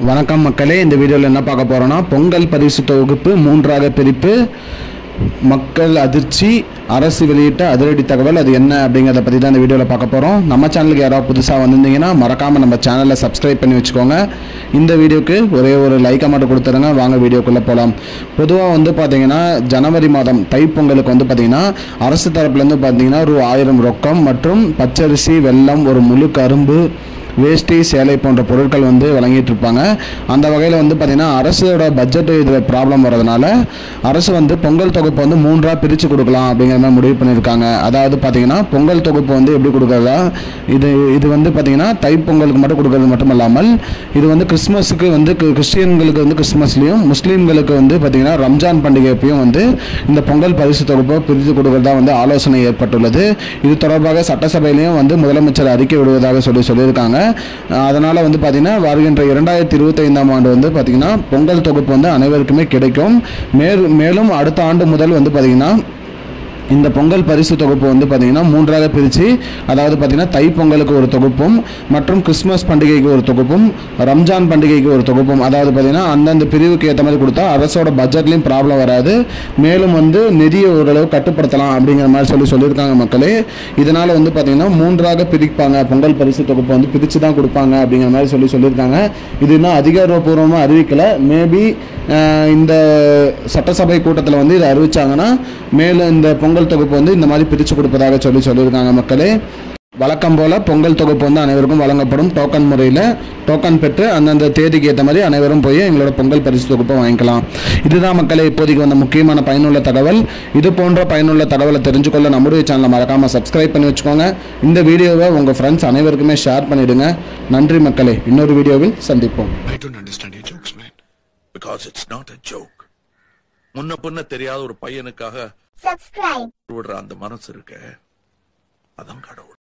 வணக்கம் மக்களே, இந்த வீடியோவில் என்ன பார்க்க போகிறோன்னா பொங்கல் பரிசு தொகுப்பு 3ஆக பிரிப்பு, மக்கள் அதிர்ச்சி, அரசு வெளியிட்ட அதிரடி தகவல் அது என்ன அப்படிங்கிறத பற்றி தான் இந்த வீடியோவில் பார்க்க போகிறோம். நம்ம சேனலுக்கு யாராவது புதுசாக வந்திருந்தீங்கன்னா மறக்காமல் நம்ம சேனலை சப்ஸ்கிரைப் பண்ணி வச்சுக்கோங்க. இந்த வீடியோக்கு ஒரே ஒரு லைக்கை மட்டும் கொடுத்துருங்க. வாங்க வீடியோக்குள்ளே போகலாம். பொதுவாக பார்த்தீங்கன்னா ஜனவரி மாதம் தைப்பொங்கலுக்கு பார்த்தீங்கன்னா அரசு தரப்புலேருந்து பார்த்தீங்கன்னா ₹1000 ரொக்கம் மற்றும் பச்சரிசி, வெல்லம், ஒரு முழு கரும்பு, வேஷ்டி, சேலை போன்ற பொருட்கள் வழங்கிட்டு இருப்பாங்க. அந்த வகையில் பார்த்தீங்கன்னா அரசோட பட்ஜெட் இதில் ப்ராப்ளம் வரதுனால அரசு பொங்கல் தொகுப்பு 3ஆக பிரித்து கொடுக்கலாம் அப்படிங்கிற மாதிரி முடிவு பண்ணியிருக்காங்க. அதாவது பார்த்தீங்கன்னா பொங்கல் தொகுப்பு எப்படி கொடுக்குறதா, இது பார்த்தீங்கன்னா தைப்பொங்கலுக்கு மட்டும் கொடுக்கறது மட்டும் இல்லாமல் இது கிறிஸ்மஸுக்கு கிறிஸ்டியன்களுக்கு கிறிஸ்மஸ்லேயும், முஸ்லீம்களுக்கு பார்த்தீங்கன்னா ரம்ஜான் பண்டிகைப்பையும் இந்த பொங்கல் பரிசு தொகுப்பை பிரித்து கொடுக்கறதா ஆலோசனை ஏற்பட்டுள்ளது. இது தொடர்பாக சட்டசபையிலையும் முதலமைச்சர் அறிக்கை விடுவதாக சொல்லியிருக்காங்க. அதனால் பார்த்தீங்கன்னா வருகின்ற 2025ஆம் ஆண்டு பார்த்தீங்கன்னா பொங்கல் தொகுப்பு அனைவருக்குமே கிடைக்கும். மேலும் அடுத்த ஆண்டு முதல் பார்த்தீங்கன்னா இந்த பொங்கல் பரிசு தொகுப்பு பார்த்தீங்கன்னா 3ஆக பிரித்து, அதாவது பார்த்தீங்கன்னா தைப்பொங்கலுக்கு ஒரு தொகுப்பும் மற்றும் கிறிஸ்மஸ் பண்டிகைக்கு ஒரு தொகுப்பும், ரம்ஜான் பண்டிகைக்கு ஒரு தொகுப்பும், அதாவது பார்த்தீங்கன்னா அந்தந்த பிரிவுக்கு ஏற்ற மாதிரி கொடுத்தா அரசோட பட்ஜெட்லையும் ப்ராப்ளம் வராது. மேலும் நிதியை ஓரளவு கட்டுப்படுத்தலாம் அப்படிங்கிற மாதிரி சொல்லியிருக்காங்க மக்களே. இதனால் பார்த்தீங்கன்னா 3ஆக பிரிப்பாங்க, பொங்கல் பரிசு தொகுப்பு பிரித்து தான் கொடுப்பாங்க அப்படிங்கிற மாதிரி சொல்லியிருக்காங்க. இது இன்னும் அதிகாரப்பூர்வமாக அறிவிக்கலை. மேபி இந்த சட்டசபை கூட்டத்தில் இதை அறிவிச்சாங்கன்னா மேலும் இந்த பொங்கல் தொகுப்பு இந்த மாதிரி பிரித்து கொடுப்பதாக சொல்லியிருக்காங்க மக்களே. வழக்கம் போல பொங்கல் தொகுப்பு அனைவருக்கும் வழங்கப்படும் டோக்கன் முறையில். டோக்கன் பெற்று அந்தந்த தேதிக்கு ஏற்ற மாதிரி அனைவரும் போய் எங்களோட பொங்கல் பரிசு தொகுப்பை வாங்கிக்கலாம். இதுதான் மக்களே இப்போதைக்கு முக்கியமான பயனுள்ள தகவல். இது போன்ற பயனுள்ள தகவலை தெரிஞ்சுக்கொள்ள நம்முடைய சேனலை மறக்காமல் சப்ஸ்கிரைப் பண்ணி வச்சுக்கோங்க. இந்த வீடியோவை உங்கள் ஃப்ரெண்ட்ஸ் அனைவருக்குமே ஷேர் பண்ணிவிடுங்க. நன்றி மக்களே, இன்னொரு வீடியோவில் சந்திப்போம். I don't understand your jokes, man. Because it's not a joke. முன்ன பின்ன தெரியாத ஒரு பையனுக்காக subscribe விடுற அந்த மனசு இருக்க, அதான் கடவுள்.